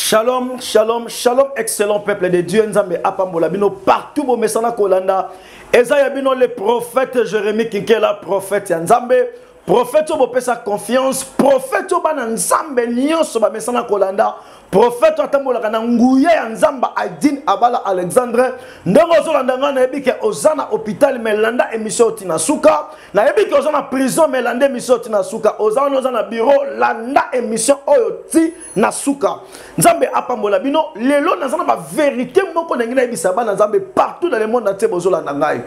Shalom, shalom, shalom, excellent peuple de Dieu. Nzambe apambola bino partout bo mesana kolanda. Esaïa bino le prophète Jérémie Kinkela, prophète Nzambe, prophète bo pesa confiance, prophète bana Nzambe nyonso ba mesana kolanda. Prophète atambola kana nguye ya Nzamba Aidin Abala Alexandre ndongo zolanda ngana ebike ozana hôpital melanda émission tinasuka na ebike ozana prison melanda émission tinasuka ozana bureau landa émission oyoti nasuka Nzambe apambola bino lelo nazana ba vérité moko ngina ebisa bana Nzambe partout dans le monde entier bozolanda ngai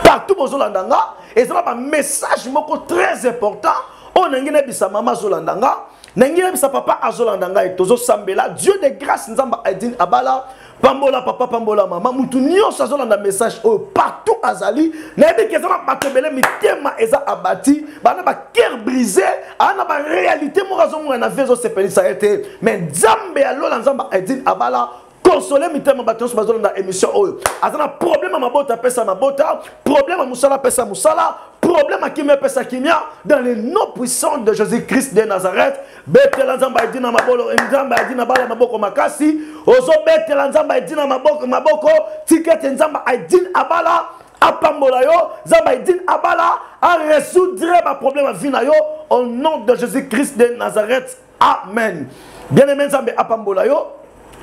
partout bozolanda nga ezana ba message moko très important on ngina ebisa mama zolanda nga Nengi sa papa azolanda ngai tozo sambela Dieu de grâce Nzamba Aidin Abala pambola papa pambola mama mutu nyonso azolanda message partout azali na ebi kezana batebele mitema eza abati bana ba cœur brisé ana ba réalité mo razonga na vezo sepelisa été mais Nzambe alola Nzamba Aidin Abala consoler mitema batonso bazolanda émission oyo azana problème mabota pesa mabota problème musala pesa musala problème à kimia pesa kimia dans le nom puissant de Jésus-Christ de Nazareth betela Nzamba Aidina mabolo Nzamba Aidina bala maboko makasi ozo betela Nzamba Aidina maboko ticket Nzamba Aidin Abala apambola yo Nzamba Aidin Abala a résoudre ma problème à vie na yo au nom de Jésus-Christ de Nazareth amen bien-aimé Nzambe apambola yo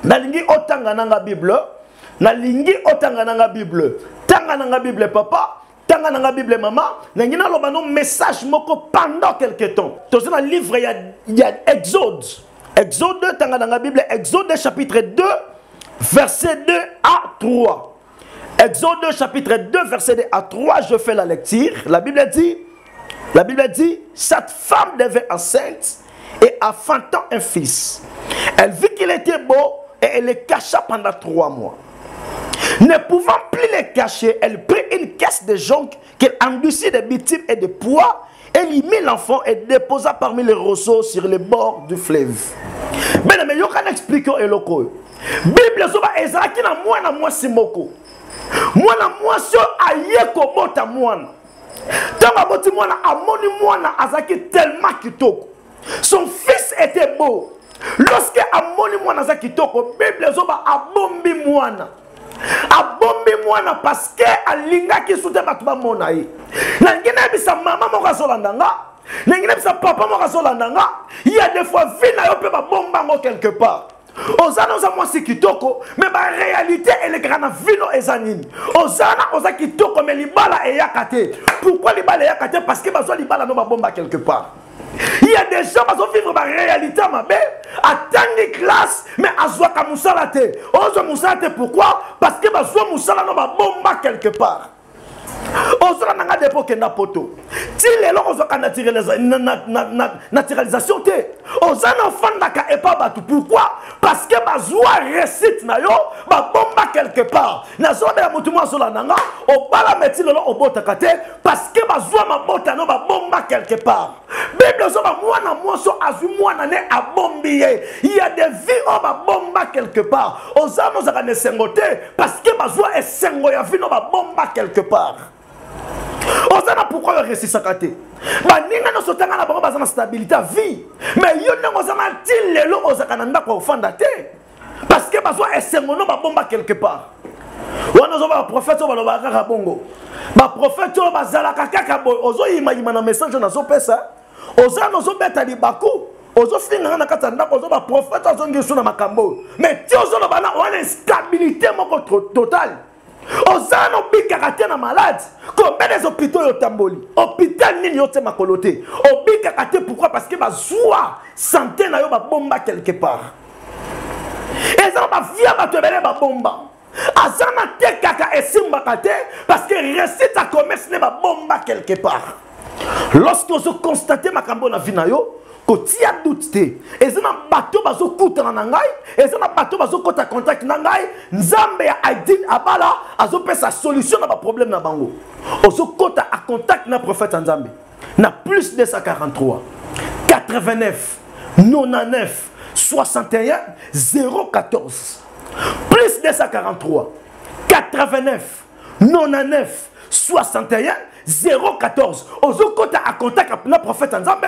nalingi otanga nanga Bible nalingi otanga nanga Bible tanga nanga Bible papa tanga nanga Bible maman nangina loba no message moko pendant quelque temps dans un livre il y a Exode 2 tanga nanga Bible Exode chapitre 2 verset 2 à 3 Exode 2 chapitre 2 verset 2 à 3 je fais la lecture la Bible dit cette femme devait enceinte et enfantant un fils elle vit qu'il était beau et elle le cacha pendant 3 mois. Ne pouvant plus le cacher, elle prit une caisse de jonc qu'elle endurcit de bitume et de poids. Elle y mit l'enfant et déposa parmi les roseaux sur les bords du fleuve. Mais il y a un expliquant et loco. Bible soba ezaki na mwana mwasi moko. Mwana mwasi ayeko bota mwana. Tanga boti mwana amoni mwana azaki tellement kitoko. Son fils était beau. Lorsque amoni mwana za kitoko Bible zoba abombi mwana parce que alinga ki soute batu ba mona yi na ngina bisa mama moko azolanda nga na ngina bisa papa moko azolanda nga il y a des fois vie na yo pe ba bomba ngo quelque part ozana oza mwasi kitoko mais ba réalité elle est grande vino ezanini ozana oza kitoko mais libala eyakate pourquoi libala eyakate parce que bazwa libala no ba bomba quelque part. Il y a des gens qui vivent la réalité, ma belle. Attendent les classes, mais à soi comme moussalate. Ozo moussalate pourquoi? Parce que ma soi moussala no ba bomba quelque part. Ozo nanga depo kenda poto. Ti lelo ozo kana naturalisation te. Ozo na fandaka e pa batu pourquoi? Parce que ma soi récite na yo ba bomba quelque part. Na zo be mutu mo zo la nanga o bala meti lelo o botaka te parce que ma soi ma bota no ba bomba quelque part. Bible soba mwana mwoso azu mwana ne abombiye. Il y a des vies on ba bomba quelque part. Ozano zaka ne sengote parce que ma joie est sengo ya vie no ba bomba quelque part. Ozana pourquoi le récit sakate? Ba ninga no sotanga na bango bazana stabilité à vie. Mais yo nango zana til lelo ozaka na ndako ofanda te. Parce que ma joie est sengo no ba bomba quelque part. Wana zo ba prophète zo ba loba kaka bongo. Ba prophète zo ba zalaka kaka boy ozo yima na message na zo pesa. Ozana zo beta li baku. Ozo finga na kata ndako ozo ba prophète ozo ngisu na makambo. Mais ti ozo lo bana wana instabilité moko totale. Ozana obika kate na malade. Combien des hôpitaux yo tamboli? Hôpital nini yo te makolote? Obika kate pourquoi? Parce que ba joie santé na yo ba bomba quelque part. Et ça ba via ba tebele ba bomba. Azana te kaka esimba kate parce que récite à commerce ne ba bomba quelque part. Lorsque vous constatez ma cambo na vina yo, ko tia doute te. Ezana bato bazo kutana na ngai, ezana bato bazo kota contact na ngai, Nzambe ya Aidin Abala azo pesa solution na ba problème na bango. Ozo kota a contact na prophète Nzambe. Na plus de 143 89 99 61 014 plus 243 89 99 61 014 ozo kota a contact na prophète Nzambe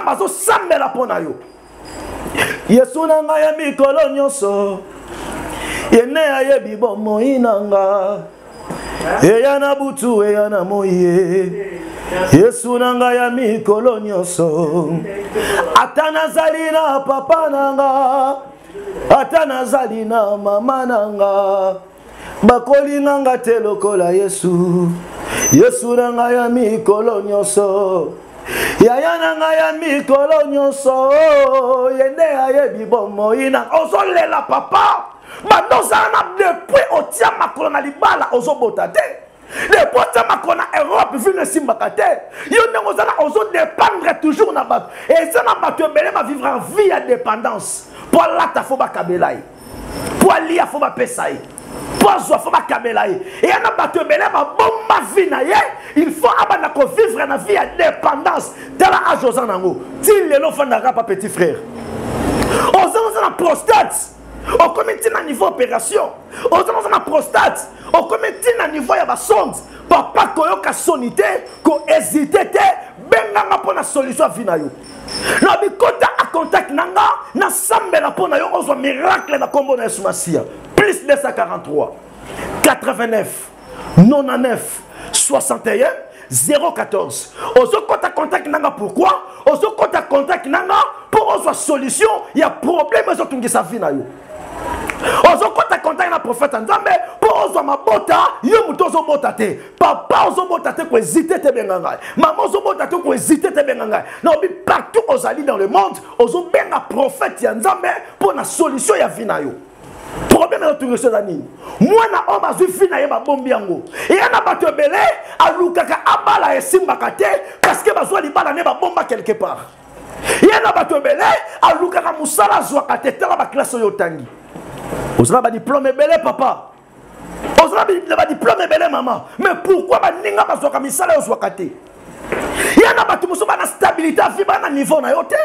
azo sambela pona yo Yesu nanga ya mikolo nyonso yene ayebi bomo inanga eya na butu eya na moye Yesu nanga ya mikolo nyonso ata nazali na papa nanga ata nazali na mama nanga bakoli nanga te lokola Yesu Yesu nanga ya mikolo nyonso yaya nanga ya mikolo nyonso yende ayebi bomo ina ozolela papa bandozana depuis otia makolo na libala ozobota te depuis otia makolo na Europe vine simbaka te yo ndenge ozana ozodépendre toujours na bato eza na bato ebele ba vivre en vie ya dépendance po alata fo bakabela ye po alia fo bapesa ye po azwa fo bakabela ye eya na bato ebele babomba vie na ye il faut abanda kovivre na vie ya dépendance tala age oza nango ti lelo ofandaka pa petit frère oza na prostate au comité na niveau opération oza na prostate au comité na niveau ya basonde papa koyoka sonité ko hésiter te benganga pona solution vie na yo na bikota a contact nanga na sambela pona yo ozwa miracle na kombo na Yesu Masia plus 243 89 99 61 014 ozo kota contact nanga pourquoi ozo kota contact nanga pour ozwa solution ya problème ozo tungisa vie na yo ozo kota contact na prophète Nzambe pour ozwa mabota yo muto ozo bota te papa ozo bota te ko hésiter te benganga maman ozo bota te ko hésiter te benganga na obi partout ozali dans le monde ozo benga prophète ya Nzambe pour na solution ya vie na yo problème na tungisa nani mwana o bazwi vie na ye ba bombi yango et na bato belé alukaka abala esimbaka te parce que bazwa libala ne ba bomba quelque part yana bato belé alukaka musala zwaka te tala ba classe yo tangi osala ba diplôme belé papa osala ba diplôme belé maman mais pourquoi ba ninga bazwaka misala yo zwaka te yana bato muso ba na stabilité a vie ba na niveau na yo te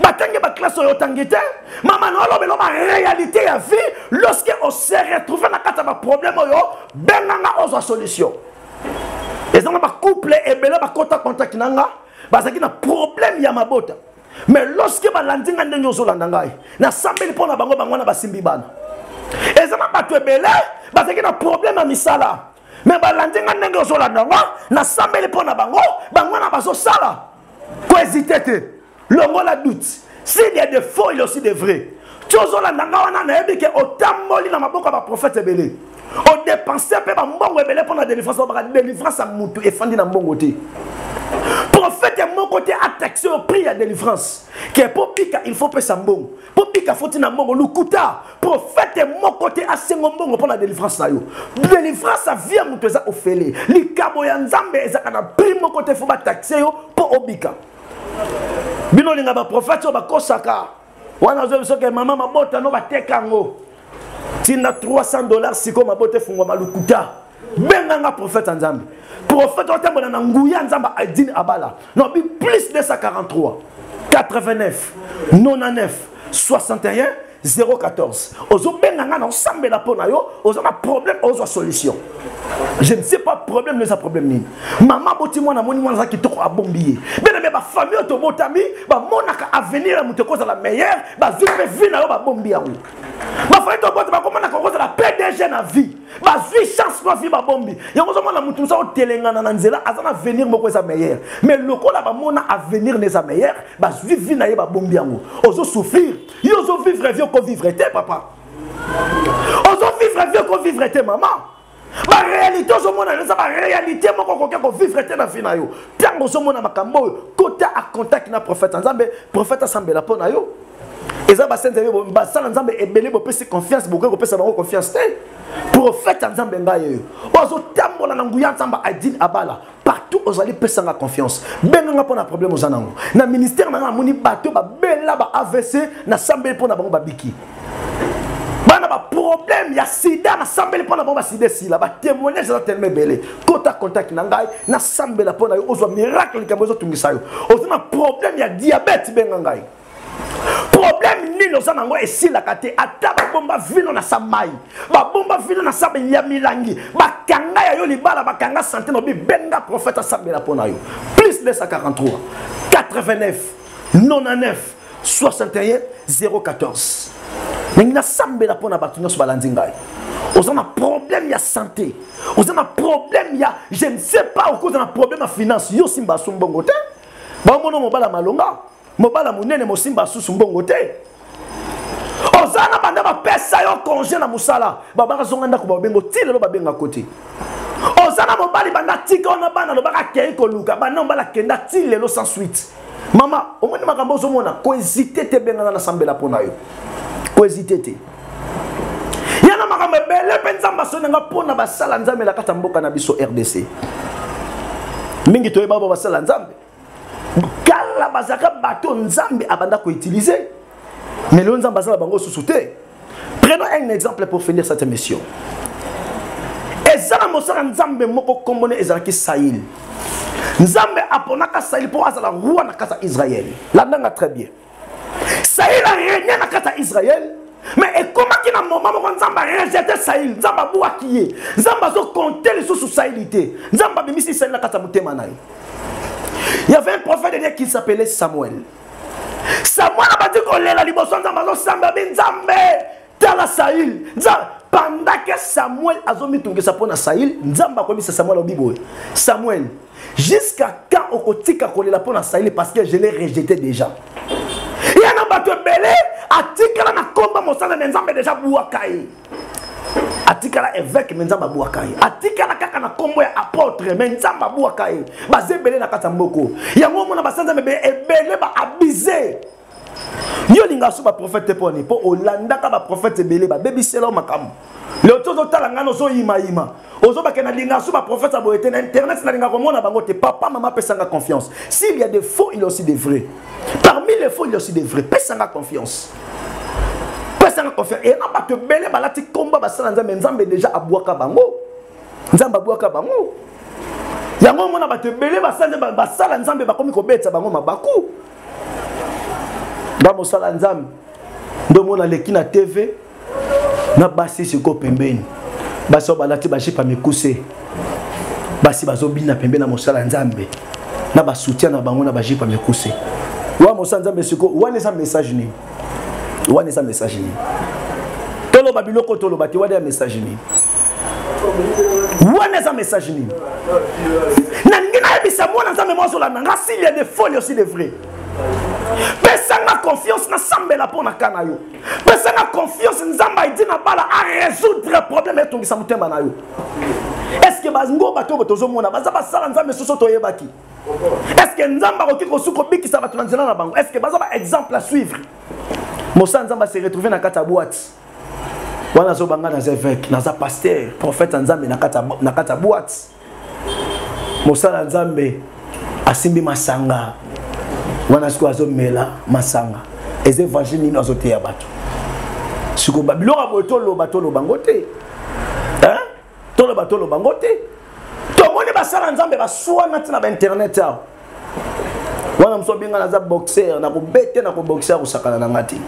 batangi ba classe yo tangi te maman no lobelo ba réalité ya vie lorsque on se retrouve na kata ba problème yo benanga ozo solution ezanga ba couple ebele ba kota contact nanga bazaki na problème ya mabota mais lorsque ba landinga ndenge ozolanda ngai na sambeli pona bango bangwana basimbi bana ezanga bato ebele bazaki na problème ya misala mais ba landinga ndenge ozolanda ngo na sambeli pona bango bangwana bazosala ko hésiter te longola doute s'il y a des faux il y a aussi des vrais tozolanda nga wana na yebi ke otamboli na maboko ba prophète ebele o dépenser pe ba mbongo ebele pona délivrance ba délivrance a mutu efandi na mbongo te prophète de mon côté a taxé au prix à délivrance que pour pika il faut payer mbongo pour pika faut na mbongo lukuta prophète de mon côté a sengo mbongo pour la délivrance na yo délivrance a via mutu za ofele likabo ya Nzambe ezaka na prix mon côté faut ba taxer yo pour obika bino linga ba prophète ba kosaka wana zo biso ke mama mabota no batekango tina $300 siko mabote fungo malukuta benganga prophète Nzambe prophète otembola na nguya Nzamba adini abala non bi plus 243 89 99 61 014 ozo benganga na osambela pona yo ozo na problème ozo solution je ne sais pas problème les problème ni maman boti mwana moni mwana za kitoko abombier bena me ba famille to botami ba monaka avenir muto koza la meilleure ba vive vie na yo ba bombi yango ba famille to botama komona ko koza la PDG na vie ba vie chance na vie ba bombi yango zo mona mutu sa otelengana na nzela azana avenir moko za meilleur mais lokola ba mona avenir ne za meilleur ba vive vie na ye ba bombi yango ozo souffrir yo zo vivre vieux ko vivre te papa ozo vivre vieux ko vivre te maman ba réalité zo mona nza ba réalité moko ko ko vivre te na vie na yo tango zo mona makambo kota a contact na prophète Nzambe prophète asambela pona yo eza ba senze ba sala Nzambe ebele bo pesi confiance bo ko pesa bango confiance te prophète Nzambe ngaye ozo tambola na nguya Nzamba adine abala partout ozali pesa nga confiance benga pona problème ozanango na ministère na moni bato ba bela ba AVC na sambela pona bango babiki bana ba problème ya sida na sambela pona bango ba sida sila ba témoignage za tellement belé kota contact na ngai na sambela pona yo ozwa miracle kambo zo tungisa yo ozana problème ya diabète benga ngai problème ni loza nango esila kate ata ba bomba vino na samai ba bomba vino na sabe ya milangi ba kanga ya yo libala ba kanga santé no bi benga prophète sambela pona yo plus 243 89 99 61 014. Nengina sambela pona batunya so balandingai. Vous avez un problème de santé. Vous avez un problème de je ne sais pas où vous avez un problème de finance. Yo simba sumbongote. Ba mono mobala malonga. Mobala munene mo simba sumbongote. Ozana banda ba pesa yo congé na musala. Baba zonga ko babengo tile lo babenga côté. Ozana mobali banda tika ona bana lo baka kei ko luka. Bana mbala kenda tile lo sans suite. Mama, au moins makambo zo mona ko hésiter te benga na sambela pona yo. Ko hésiter te. Yana makambo bele penzamba sonanga pona basala nzambe la kata mboka na biso RDC. Mingi to ebabo basala nzambe. Kala bazaka bato nzambe abanda ko utiliser. Mais le nzambe basala bango sous-souté. Prenons un exemple pour finir cette émission. Ezala mosala nzambe moko kombone ezalaki Saïl. Nzambe aponaka Saïl pour azala roi na kata Israël. Landanga très bien. Saïl a régné na kata Israël. Mais et comment qu'il a un moment où Nzamba rejeté Saïl, Nzamba bouakiye, Nzamba zo compter les sous Saïlité, Nzamba bimisi Saïl na katamute manai. Il y avait un prophète de Dieu qui s'appelait Samuel. Samuel a dit qu'on l'a liboson Nzamba zo samba ben Nzambe tala Saïl. Pendant que Samuel a zomi tunge sapona Saïl, Nzamba komi c'est Samuel obibo. Samuel, jusqu'à quand au kotika qu'on l'a pona Saïl parce que je l'ai rejeté déjà. Il y a un bateau belé, atikala na komba mosala nzambe déjà buakai. Atikala évêque nzamba buakai. Atikala kaka na kombo ya apôtre nzamba buakai. Bazé belé na kata mboko. Yango mona basanza mebe ebele ba abusé. Yo linga so ba prophète poni po Olanda ka ba prophète belé ba bebisela makamu. Le toto talanga no so ima. Ozo ba kena linga so ba prophète aboyete na internet na linga komona bango te papa maman pesanga confiance. S'il y a des faux, il y a aussi des vrais. Parmi les faux, il y a aussi des vrais. Pesanga confiance. Pesanga confiance. Et non ba te belé balati komba basala nzambe déjà abwaka bango. Nzamba abwaka bango. Yango mona ba te belé basala nzambe bakomi ko betsa bango mabaku. Ba mosala nzambe ndo mona leki na TV na basi siko pembeni basi balati ba jipa mikuse basi bazobina pembeni na mosala nzambe na ba soutien na bango na ba jipa mikuse wa mosala nzambe siko wana eza message ni wana eza message ni tolo babiloko tolo bati wana message ni wana eza message ni na ngina ebisa mwana nzambe mozola na ngasi il y a des faux aussi des vrais. Pesanga confiance na sambela pona kana yo. Pesanga confiance nzamba idi na bala a résoudre problème et tongisa mutemba na yo. Est-ce que bazngo bato botozo mona baza basala nzambe soso toyebaki? Est-ce que nzamba ko kiko suko biki sa bato nzela na bango? Est-ce que baza ba exemple à suivre? Mosa nzamba se retrouver na kata boîte. Wana zo banga na évêque, na za pasteur, prophète nzambe na kata boîte. Mosa nzambe asimbi masanga. Wana siko azomela masanga les évangiles ni azote ya bato siko babilora botolo batolo bangote hein tolo batolo bangote to moni basala nzambe baswana tina ba internet ya wana mso binga na za boxer na ko bete na ko boxer ko sakana na ngati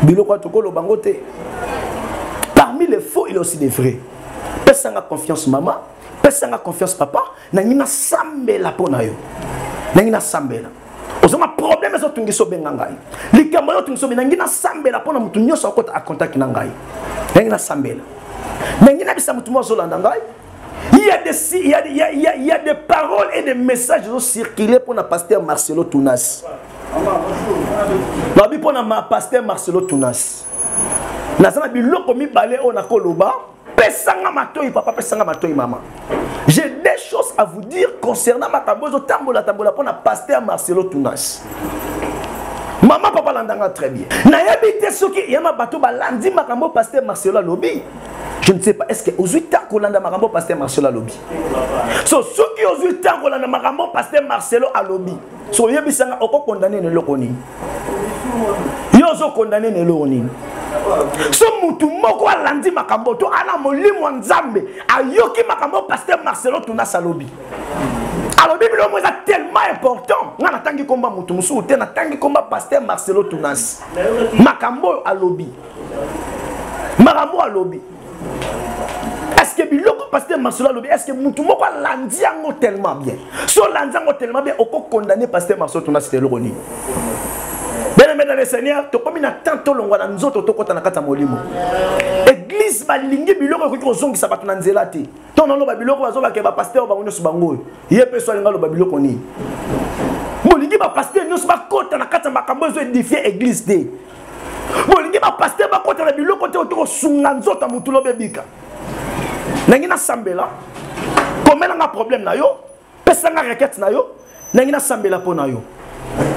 biloko tokolo bangote. Parmi les faux il y a aussi des vrais. Pesanga confiance maman, pesanga confiance papa, na ngina sambela pona yo, na ngina sambela. Ozoma problème zo tungiso bengangai. Likambo yo tungiso benangina sambela pona mutu nyoso akota akontakti na ngai. Ngina sambela. Ngina bisa mutu mo zo landa ngai. Il y a des paroles et des messages qui ont circulé pour le pasteur Marcelo Tounas. Babi pour le pasteur Marcelo Tounas. Nazana biloko mi balé on a koloba. Pesanga matoi papa, pesanga matoi maman. J'ai des choses à vous dire concernant ma tambozo tambola pour le pasteur Marcelo Tounas. Maman papa l'andanga très bien. N'ayabite ce qui y a ma bateau balandi makambo pasteur Marcelo Lobby. Je ne sais pas, est-ce que aux 8 ans qu'on a makambo pasteur Marcelo Lobby. So ceux qui aux 8 ans qu'on a makambo pasteur Marcelo Lobby. So yebisanga oko condamné ne lokoni. Yozo condamné ne lokoni. So mutu moko alandi makambo to ana molimo nzambe ayoki makambo pasteur Marcelo Tounas Lobby. Alors Bible est tellement important. On a tangi combat mutu musu ou tena tangi combat pasteur Marcelo Tounas. Makambo à lobby. Makambo à lobby. Est-ce que biloko pasteur Marcelo lobby est-ce que mutu moko landi yango tellement bien. So landi yango tellement bien oko condamner pasteur Marcelo Tounas c'était l'ironi. Bien-aimé dans le Seigneur, tu comme na tanto longwa na nzoto to kota na kata molimo. Église balingi biloko ko kozongi sabato na nzela te. Ton non ba biloko bazo ba ke ba pasteur ba ngono subango. Ye pe so linga lo ba biloko ni. Molingi ba pasteur nyoso ba kota na kata makambo zo édifier église te. Molingi ba pasteur ba kota na biloko te to sunga nzoto mutu lo bebika. Nangi na sambela. Komela nga problème na yo, pesa nga requête na yo, nangi na sambela po na yo.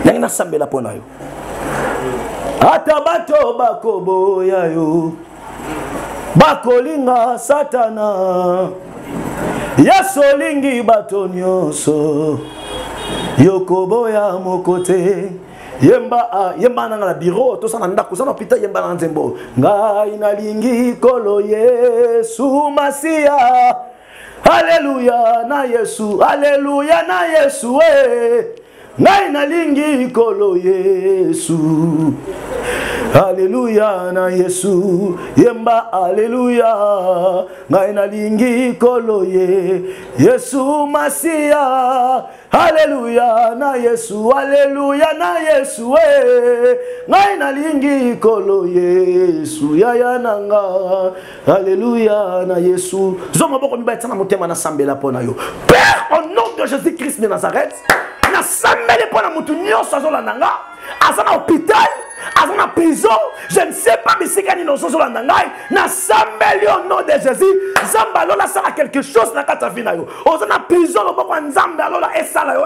Nangi na sambela po na yo. Ata bato bakoboya yo. Bakolinga satana. Yasolingi bato nyonso. Yokoboya mokote. Yemba na la bureau to sana ndako sana pita yemba na nzembo. Ngai nalingi kolo Yesu Masia. Alléluia na Yesu, alléluia na Yesu ngai nalingi kolo Yesu. Alléluia na Yesu, yemba alléluia ngai nalingi kolo Yesu Masia. Alléluia na Yesu, alléluia na Yesu ngai nalingi kolo Yesu yaya nanga. Alléluia na Yesu. Zomo boko mibata na motema na sambela pona yo. Père, au nom de Jésus-Christ de Nazareth, na sambela pona mutu nyonso azolandanga, aza na hôpital, aza na prison, je ne sais pas mais c'est quand ils sont azolandanga, na sambela au nom de Jésus, zamba lola sala quelque chose na kata vina yo. Oza na prison lo boko nzambe lola esala yo,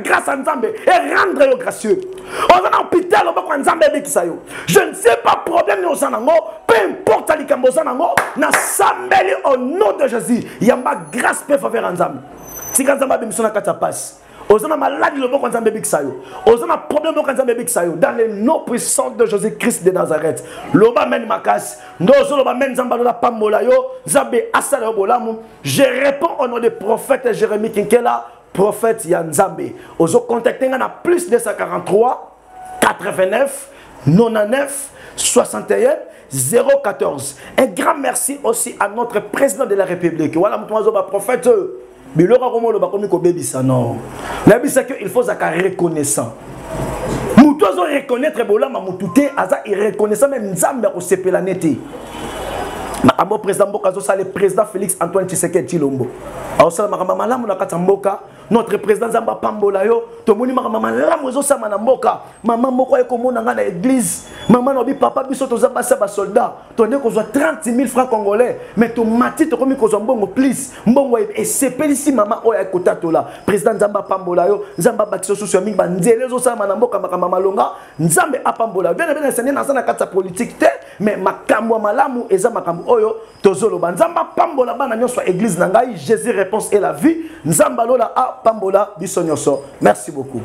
grâce à nzambe et rendre yo gracieux. Oza na hôpital lo boko nzambe bekisa yo. Je ne sais pas problème no sanango, peu importe likambo sanango, na sambela au nom de Jésus, yamba grâce pe faveur nzambe. Si quand nzambe bimisona kata passe. Osana maladie le bon quand nzambe biksayo. Osana problème quand nzambe biksayo dans le nom puissant de Jésus-Christ de Nazareth. Loba men makas, ndozo loba men nzamba la pambola yo, nzambe asala yo bolamu. Je réponds au nom du prophète Jérémie Kinkela, prophète Yanzambe. Ozo contacter na plus 243 89 99 61 014. Un grand merci aussi à notre président de la République. Voilà mon prophète. Biloko komo lo bakomi ko bebisa non. La bisa que il faut zaka reconnaissant. Mutu azo reconnaître bolama mutute aza irreconnaissant même nzambe ko sepela neti. Ma amo président Mboka zo sa le président Félix Antoine Tshisekedi Tshilombo. Azo sa makamba malamu na kata Mboka, notre président Zamba Pambola yo, to moni makamba malamu zo sa na Mboka. Maman moko e komona nga na église. Maman no bi papa biso to zamba sa ba soldat. To ne ko zo 30 000 francs congolais, mais to mati to komi ko zo mbongo please. Mbongo e sepeli si maman o ya kota to la. Président Zamba Pambola yo, Zamba bakiso so mingi ba nzele zo sa na Mboka makamba malonga, Nzambe apambola. Bien sene na sana kata politique te, mais makambo malamu eza makambo oyo tozolo banzamba pambola bana nyonso église na ngai. Jésus réponse et la vie. Nzamba lola a pambola biso nyonso. Merci beaucoup.